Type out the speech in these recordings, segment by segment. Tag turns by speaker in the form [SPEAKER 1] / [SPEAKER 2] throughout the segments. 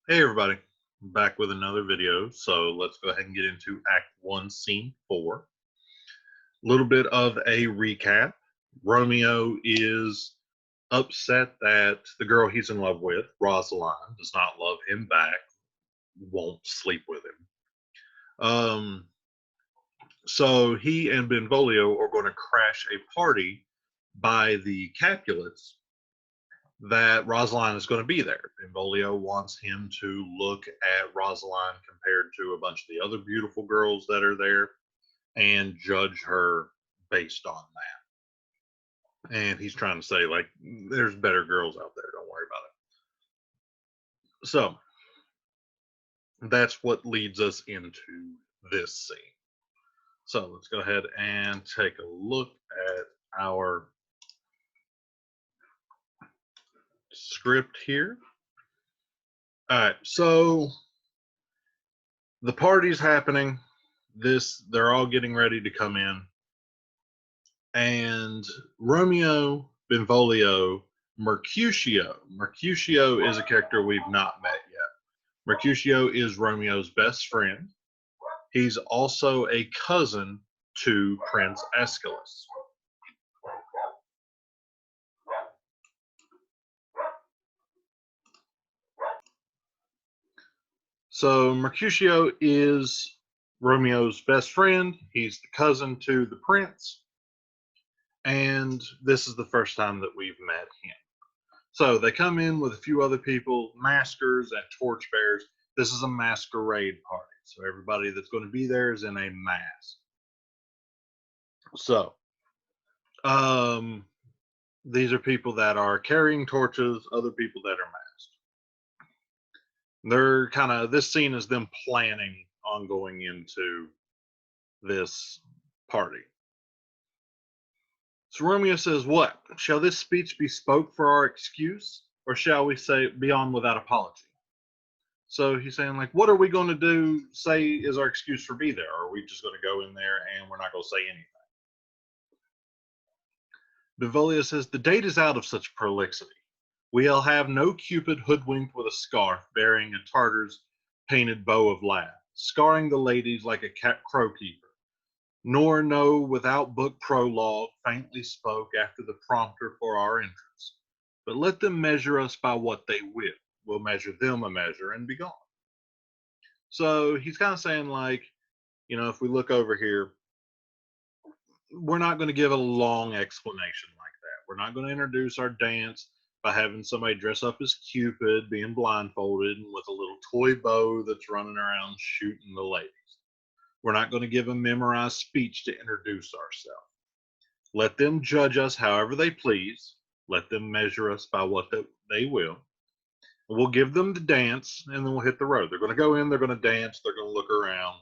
[SPEAKER 1] Hey everybody, back with another video. So let's go ahead and get into Act 1, Scene 4. A little bit of a recap. Romeo is upset that the girl he's in love with, Rosaline, does not love him back, won't sleep with him. So he and Benvolio are going to crash a party by the Capulets that Rosaline is going to be there. Benvolio wants him to look at Rosaline compared to a bunch of the other beautiful girls that are there and judge her based on that. And he's trying to say, like, there's better girls out there. Don't worry about it. So that's what leads us into this scene. So let's go ahead and take a look at our script here. All right, so the party's happening. They're all getting ready to come in, and Romeo, Benvolio, Mercutio. Mercutio is a character we've not met yet. Mercutio is Romeo's best friend. He's also a cousin to Prince Aeschylus. So Mercutio is Romeo's best friend. He's the cousin to the prince, and this is the first time that we've met him. So they come in with a few other people, maskers and torchbearers. This is a masquerade party. So everybody that's going to be there is in a mask. So these are people that are carrying torches, other people that are masked. They're kind of, this scene is them planning on going into this party. So Romeo says, "What? Shall this speech be spoke for our excuse, or shall we say be on without apology?" So he's saying, like, what are we going to do, say is our excuse for be there? Or are we just going to go in there and we're not going to say anything? Benvolio says, "The date is out of such prolixity. We'll have no Cupid hoodwinked with a scarf bearing a Tartar's painted bow of lath, scarring the ladies like a crow keeper, nor no without book prologue faintly spoke after the prompter for our entrance. But let them measure us by what they will. We'll measure them a measure and be gone." So he's kind of saying, like, if we look over here, we're not going to give a long explanation like that. We're not going to introduce our dance by having somebody dress up as Cupid, being blindfolded, and with a little toy bow that's running around shooting the ladies. We're not going to give a memorized speech to introduce ourselves. Let them judge us however they please. Let them measure us by what they will. We'll give them the dance, and then we'll hit the road. They're going to go in, they're going to dance, they're going to look around.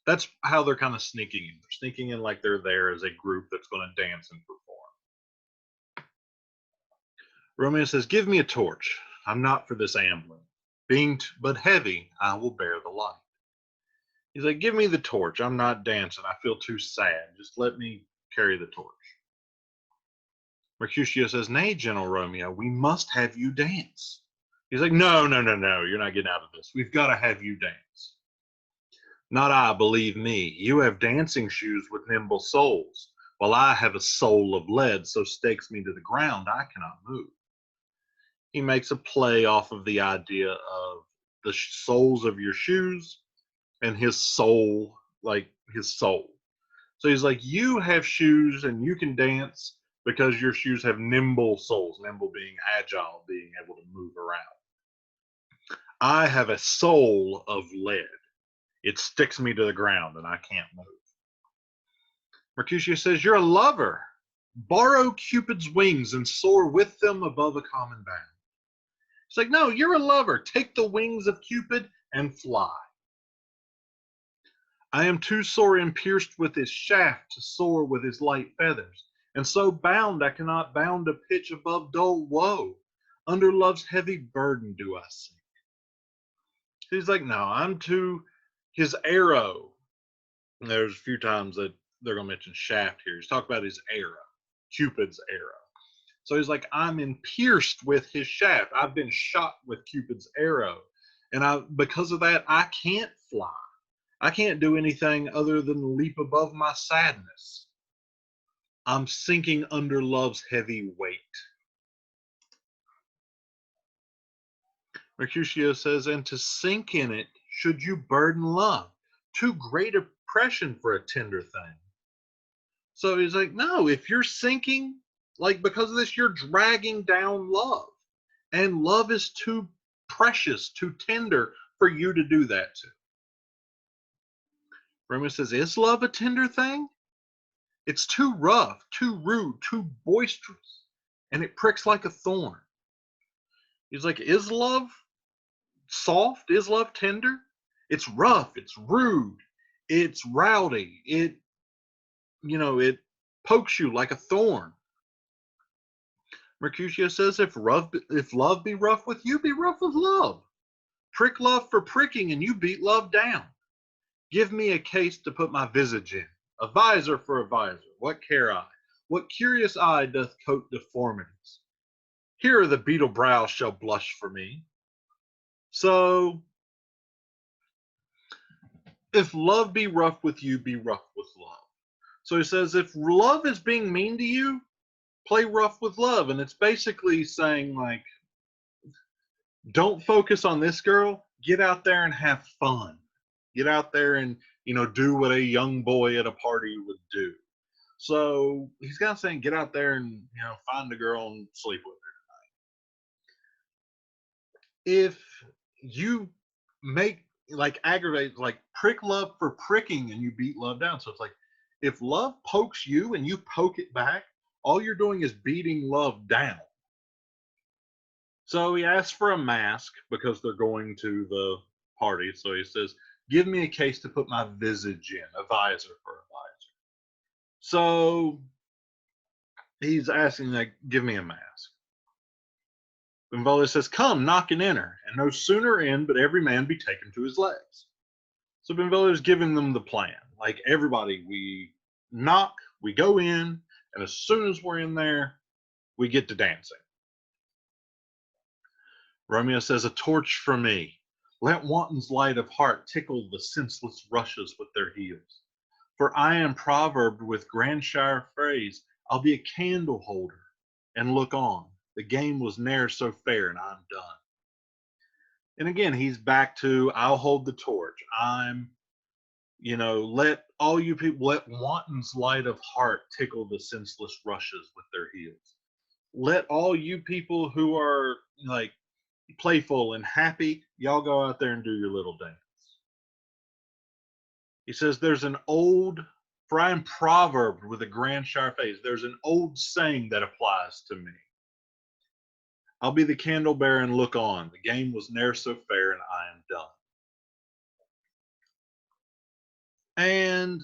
[SPEAKER 1] That's how they're kind of sneaking in. They're sneaking in like they're there as a group that's going to dance and perform. Romeo says, "Give me a torch. I'm not for this ambling. Being but heavy, I will bear the light." He's like, "Give me the torch. I'm not dancing. I feel too sad. Just let me carry the torch." Mercutio says, "Nay, gentle Romeo, we must have you dance." He's like, "No, no, no, no. You're not getting out of this. We've got to have you dance." "Not I, believe me. You have dancing shoes with nimble soles, while I have a soul of lead so stakes me to the ground I cannot move." He makes a play off of the idea of the soles of your shoes and his soul, like his soul. So he's like, you have shoes and you can dance because your shoes have nimble soles, nimble being agile, being able to move around. I have a soul of lead. It sticks me to the ground and I can't move. Mercutio says, "You're a lover. Borrow Cupid's wings and soar with them above a common bound." It's like, "No, you're a lover. Take the wings of Cupid and fly." "I am too sore impierced with his shaft to soar with his light feathers, and so bound I cannot bound a pitch above dull woe. Under love's heavy burden do I sink." He's like, "No, I'm too his arrow." And there's a few times that they're going to mention shaft here. He's talking about his arrow, Cupid's arrow. So he's like, "I'm pierced with his shaft. I've been shot with Cupid's arrow. And because of that, I can't fly. I can't do anything other than leap above my sadness. I'm sinking under love's heavy weight. Mercutio says, and to sink in it, should you burden love? Too great oppression for a tender thing. So he's like, no, if you're sinking, like because of this, you're dragging down love. And love is too precious, too tender for you to do that to. Romeo says, is love a tender thing? It's too rough, too rude, too boisterous, and it pricks like a thorn. He's like, is love soft? Is love tender? It's rough, it's rude, it's rowdy, it pokes you like a thorn. Mercutio says, if love be rough with you, be rough with love. Prick love for pricking, and you beat love down. Give me a case to put my visage in, a visor for a visor. What care I? What curious eye doth coat deformities? Here the beetle brow shall blush for me. So, if love be rough with you, be rough with love. So he says, if love is being mean to you, play rough with love. And it's basically saying, like, don't focus on this girl. Get out there and have fun. Get out there and, do what a young boy at a party would do. So he's kind of saying, get out there and, find a girl and sleep with her. If you make, like, aggravate, like, prick love for pricking and you beat love down. So it's like, if love pokes you and you poke it back, all you're doing is beating love down. So he asks for a mask because they're going to the party. So he says, give me a case to put my visage in, a visor for a visor. So he's asking, like, give me a mask. Benvolio says, come, knock and enter, and no sooner in, but every man be taken to his legs. So Benvolio's giving them the plan. Like, everybody, we knock, we go in, and as soon as we're in there, we get to dancing. Romeo says, a torch for me. Let wanton's light of heart tickle the senseless rushes with their heels. For I am proverbed with Grandshire phrase, I'll be a candle holder and look on. The game was ne'er so fair, and I'm done. And again, he's back to, I'll hold the torch. Let all you people, let wanton's light of heart tickle the senseless rushes with their heels. Let all you people who are, like, playful and happy, y'all go out there and do your little dance. He says, for I am proverbed with a Grandshire face. There's an old saying that applies to me. I'll be the candle bearer and look on. The game was ne'er so fair, and I am done. And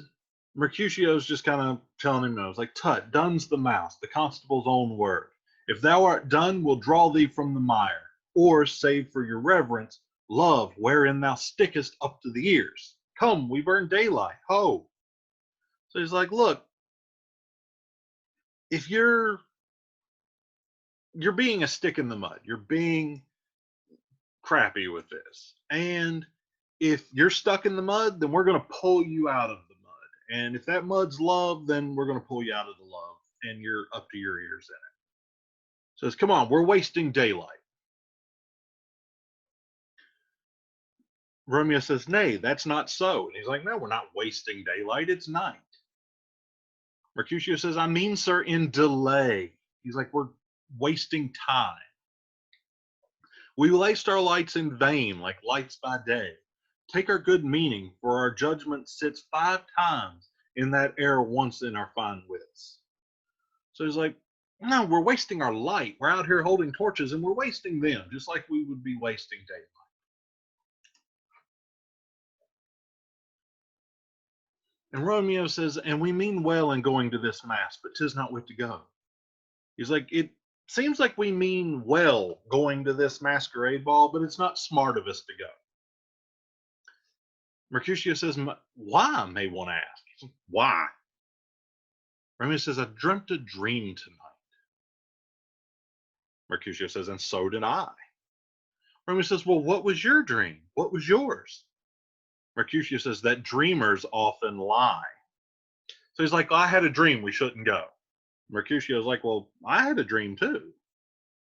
[SPEAKER 1] Mercutio's just kind of telling him no. It's like, tut, done's the mouse, the constable's own word. If thou art done, we'll draw thee from the mire. Or, save for your reverence, love wherein thou stickest up to the ears. Come, we've earned daylight. Ho. So he's like, look, if you're being a stick in the mud, you're being crappy with this. And if you're stuck in the mud, then we're going to pull you out of the mud. And if that mud's love, then we're going to pull you out of the love, and you're up to your ears in it. Says, come on, we're wasting daylight. Romeo says, nay, that's not so. And he's like, no, we're not wasting daylight. It's night. Mercutio says, I mean, sir, in delay. He's like, we're wasting time. We waste our lights in vain, like lights by day. Take our good meaning, for our judgment sits 5 times in that air once in our fine wits. So he's like, no, we're wasting our light. We're out here holding torches, and we're wasting them, just like we would be wasting daylight. And Romeo says, and we mean well in going to this mass, but 'tis not wit to go. He's like, it seems like we mean well going to this masquerade ball, but it's not smart of us to go. Mercutio says, why, may one ask? Says, why? Romeo says, I dreamt a dream tonight. Mercutio says, and so did I. Romeo says, well, what was your dream? What was yours? Mercutio says that dreamers often lie. So he's like, I had a dream we shouldn't go. Mercutio is like, well, I had a dream too.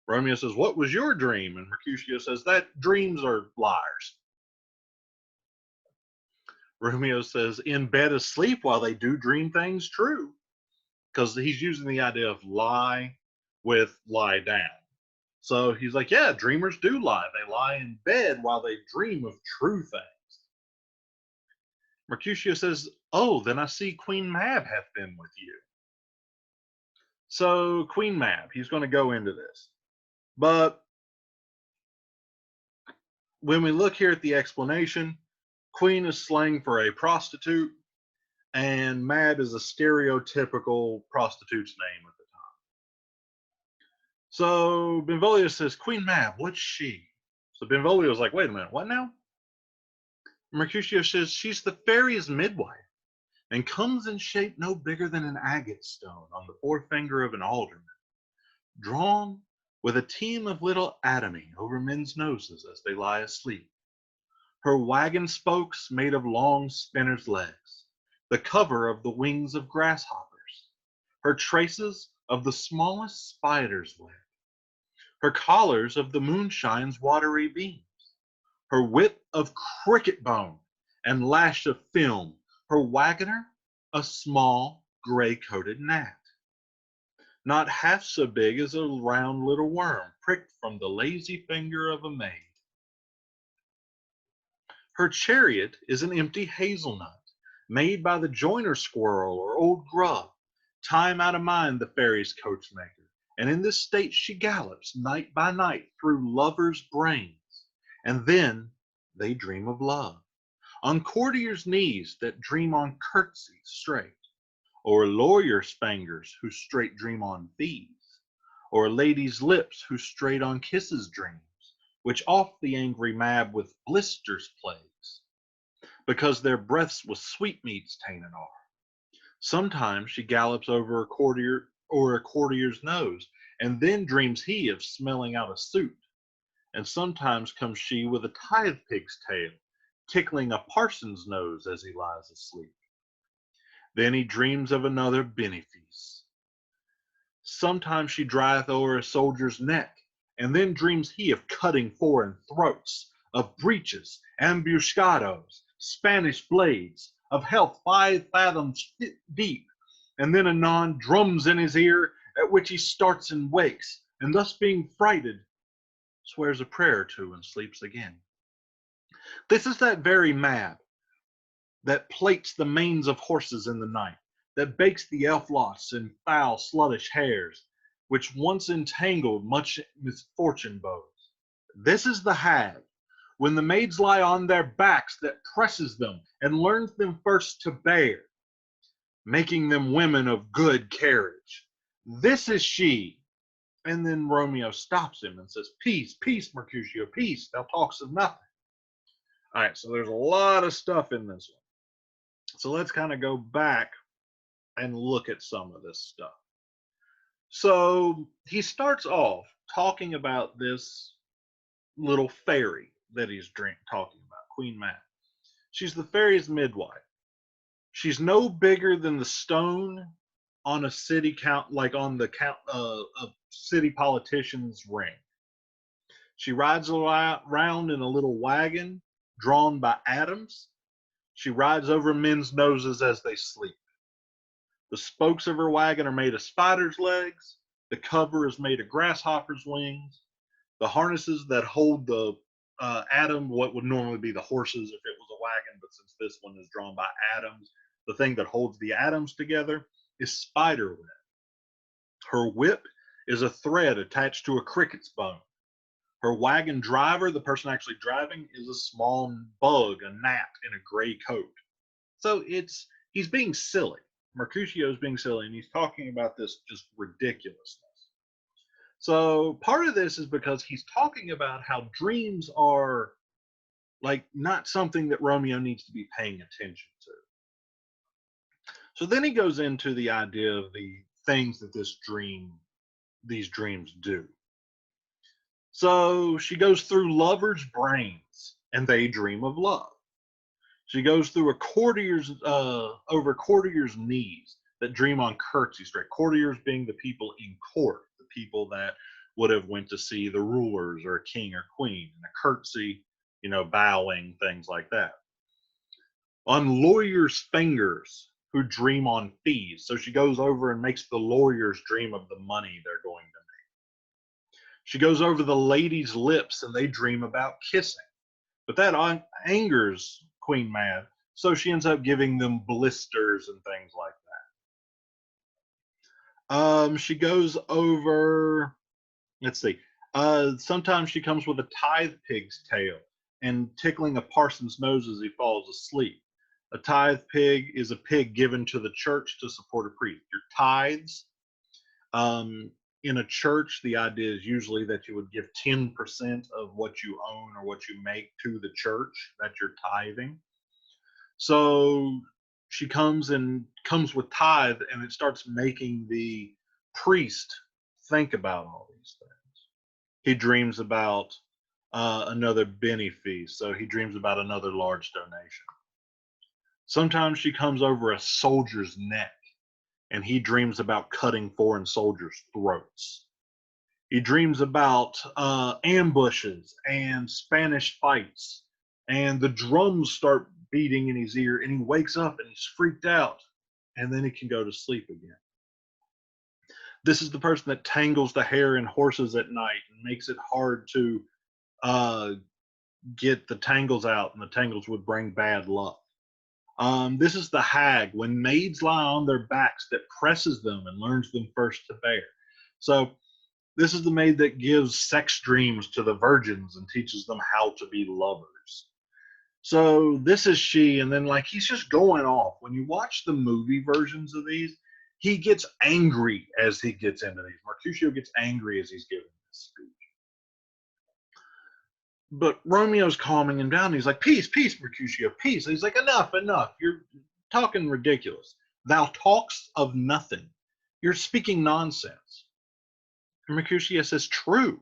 [SPEAKER 1] Romeo says, what was your dream? And Mercutio says that dreams are liars. Romeo says, in bed asleep while they do dream things true. Because he's using the idea of lie with lie down. So he's like, yeah, dreamers do lie. They lie in bed while they dream of true things. Mercutio says, oh, then I see Queen Mab hath been with you. So Queen Mab, he's going to go into this. But when we look here at the explanation, Queen is slang for a prostitute, and Mab is a stereotypical prostitute's name at the time. So Benvolio says, Queen Mab, what's she? So Benvolio is like, wait a minute, what now? Mercutio says, she's the fairy's midwife, and comes in shape no bigger than an agate stone on the forefinger of an alderman, drawn with a team of little atomy over men's noses as they lie asleep. Her wagon spokes made of long spinners' legs, the cover of the wings of grasshoppers, her traces of the smallest spider's web, her collars of the moonshine's watery beams, her whip of cricket bone and lash of film, her wagoner a small gray-coated gnat, not half so big as a round little worm pricked from the lazy finger of a maid. Her chariot is an empty hazelnut, made by the joiner squirrel or old grub, time out of mind the fairy's coachmaker, and in this state she gallops night by night through lovers' brains, and then they dream of love, on courtiers' knees that dream on curtsies straight, or lawyers' fingers who straight dream on fees, or ladies' lips who straight on kisses dreams, which oft the angry Mab with blisters plagues, because their breaths with sweetmeats tainted are. Sometimes she gallops over a courtier or a courtier's nose, and then dreams he of smelling out a suit. And sometimes comes she with a tithe pig's tail, tickling a parson's nose as he lies asleep. Then he dreams of another benefice. Sometimes she drieth o'er a soldier's neck, and then dreams he of cutting foreign throats, of breaches, ambuscados, Spanish blades, of health 5 fathoms deep, and then anon drums in his ear, at which he starts and wakes, and thus being frighted, swears a prayer or two and sleeps again. This is that very Mab that plaits the manes of horses in the night, that bakes the elf-lots in foul sluttish hairs, which once entangled much misfortune bows. This is the hag, when the maids lie on their backs, that presses them and learns them first to bear, making them women of good carriage. This is she. And then Romeo stops him and says, peace, peace, Mercutio, peace, thou talks of nothing. All right, so there's a lot of stuff in this one. So let's kind of go back and look at some of this stuff. So he starts off talking about this little fairy that he's talking about, Queen Mab. She's the fairy's midwife. She's no bigger than the stone on a city count, like on the count of city politician's ring. She rides around in a little wagon drawn by atoms. She rides over men's noses as they sleep. The spokes of her wagon are made of spiders' legs. The cover is made of grasshoppers' wings. The harnesses that hold the atom, what would normally be the horses if it was a wagon, but since this one is drawn by atoms, the thing that holds the atoms together is spider web. Her whip is a thread attached to a cricket's bone. Her wagon driver, the person actually driving, is a small bug, a gnat in a gray coat. So he's being silly. Mercutio is being silly, and he's talking about this just ridiculousness. So part of this is because he's talking about how dreams are like not something that Romeo needs to be paying attention to. So then he goes into the idea of the things that these dreams do. So she goes through lovers' brains, and they dream of love. She goes through a courtier's over courtiers' knees that dream on curtsy straight. Courtiers being the people in court, the people that would have went to see the rulers or a king or queen, and a curtsy, bowing, things like that. On lawyers' fingers who dream on fees. So she goes over and makes the lawyers dream of the money they're going to make. She goes over the ladies' lips and they dream about kissing. But that angers Queen Mad, so she ends up giving them blisters and things like that. She goes over, let's see, sometimes she comes with a tithe pig's tail and tickling a parson's nose as he falls asleep. A tithe pig is a pig given to the church to support a priest. Your tithes, in a church, the idea is usually that you would give 10% of what you own or what you make to the church. That's your tithing. So she comes with tithe, and it starts making the priest think about all these things. He dreams about another Benny feast, so he dreams about another large donation. Sometimes she comes over a soldier's neck, and he dreams about cutting foreign soldiers' throats. He dreams about ambushes and Spanish fights, and the drums start beating in his ear, and he wakes up and he's freaked out, and then he can go to sleep again. This is the person that tangles the hair in horses at night and makes it hard to get the tangles out, and the tangles would bring bad luck. This is the hag, when maids lie on their backs, that presses them and learns them first to bear. So this is the maid that gives sex dreams to the virgins and teaches them how to be lovers. So this is she, and then he's just going off. When you watch the movie versions of these, he gets angry as he gets into these. Mercutio gets angry as he's giving this speech. But Romeo's calming him down. He's like, peace, peace, Mercutio, peace. And he's like, enough, enough. You're talking ridiculous. Thou talkst of nothing. You're speaking nonsense. And Mercutio says, true.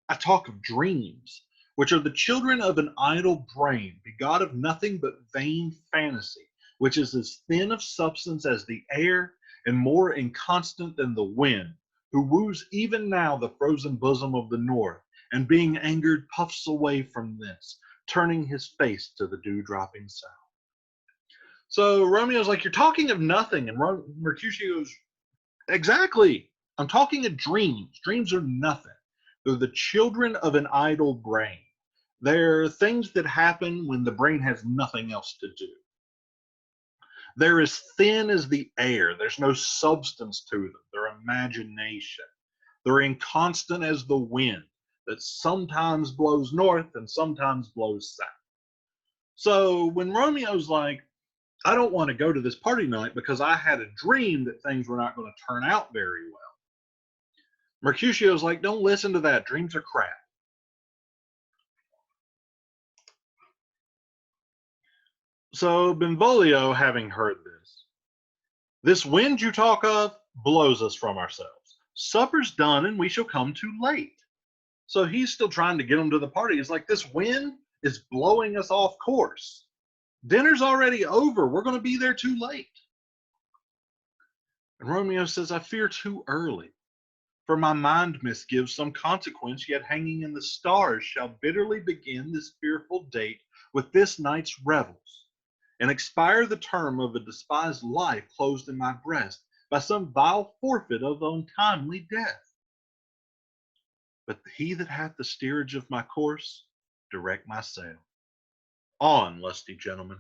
[SPEAKER 1] I talk of dreams, which are the children of an idle brain, begot of nothing but vain fantasy, which is as thin of substance as the air and more inconstant than the wind, who woos even now the frozen bosom of the north, and being angered puffs away from this, turning his face to the dew-dropping south. So Romeo's like, you're talking of nothing, and Mercutio goes, exactly. I'm talking of dreams. Dreams are nothing. They're the children of an idle brain. They're things that happen when the brain has nothing else to do. They're as thin as the air. There's no substance to them. They're imagination. They're inconstant as the wind that sometimes blows north and sometimes blows south. So when Romeo's like, I don't want to go to this party night because I had a dream that things were not going to turn out very well, Mercutio's like, don't listen to that. Dreams are crap. So Benvolio, having heard this wind you talk of blows us from ourselves. Supper's done and we shall come too late. So he's still trying to get them to the party. He's like, this wind is blowing us off course. Dinner's already over. We're going to be there too late. And Romeo says, I fear too early. For my mind misgives some consequence, yet hanging in the stars shall bitterly begin this fearful date with this night's revels, and expire the term of a despised life closed in my breast by some vile forfeit of untimely death. But he that hath the steerage of my course, direct my sail. On, lusty gentlemen.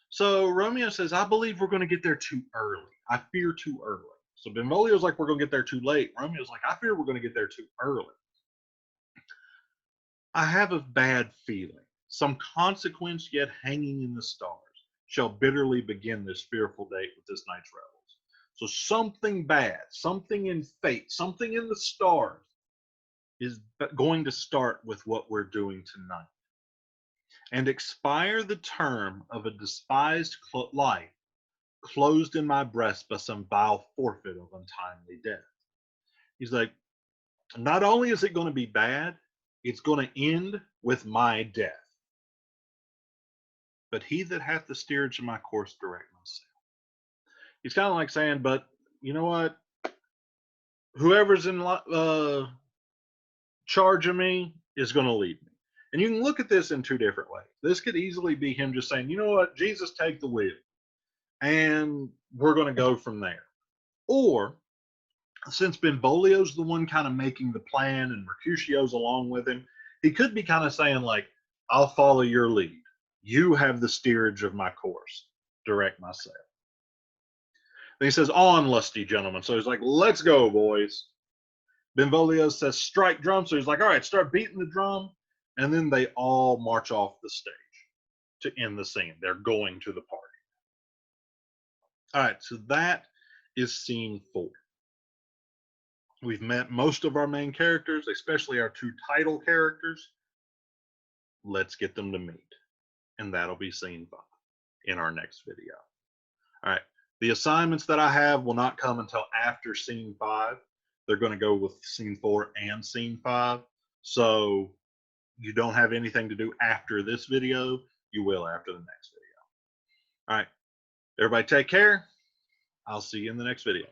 [SPEAKER 1] So Romeo says, I believe we're going to get there too early. I fear too early. So Benvolio's like, we're going to get there too late. Romeo's like, I fear we're going to get there too early. I have a bad feeling. Some consequence yet hanging in the stars shall bitterly begin this fearful date with this night's revels. So something bad, something in fate, something in the stars is going to start with what we're doing tonight. And expire the term of a despised life closed in my breast by some vile forfeit of untimely death. He's like, Not only is it going to be bad, it's going to end with my death. But he that hath the steerage of my course direct myself. He's kind of like saying, but you know what? Whoever's in charge of me is going to lead me. And you can look at this in two different ways. This could easily be him just saying, you know what? Jesus, take the wheel. And we're going to go from there. Or since Benvolio's the one kind of making the plan and Mercutio's along with him, he could be kind of saying, like, I'll follow your lead. You have the steerage of my course. Direct myself. Then he says, on, lusty gentlemen. So he's like, let's go, boys. Benvolio says, strike drum. So he's like, all right, start beating the drum. And then they all march off the stage to end the scene. They're going to the party. All right, so that is scene 4. We've met most of our main characters, especially our 2 title characters. Let's get them to meet. And that'll be scene 5 in our next video. All right, the assignments that I have will not come until after scene 5. They're going to go with scene 4 and scene 5. So you don't have anything to do after this video. You will after the next video. All right, everybody take care. I'll see you in the next video.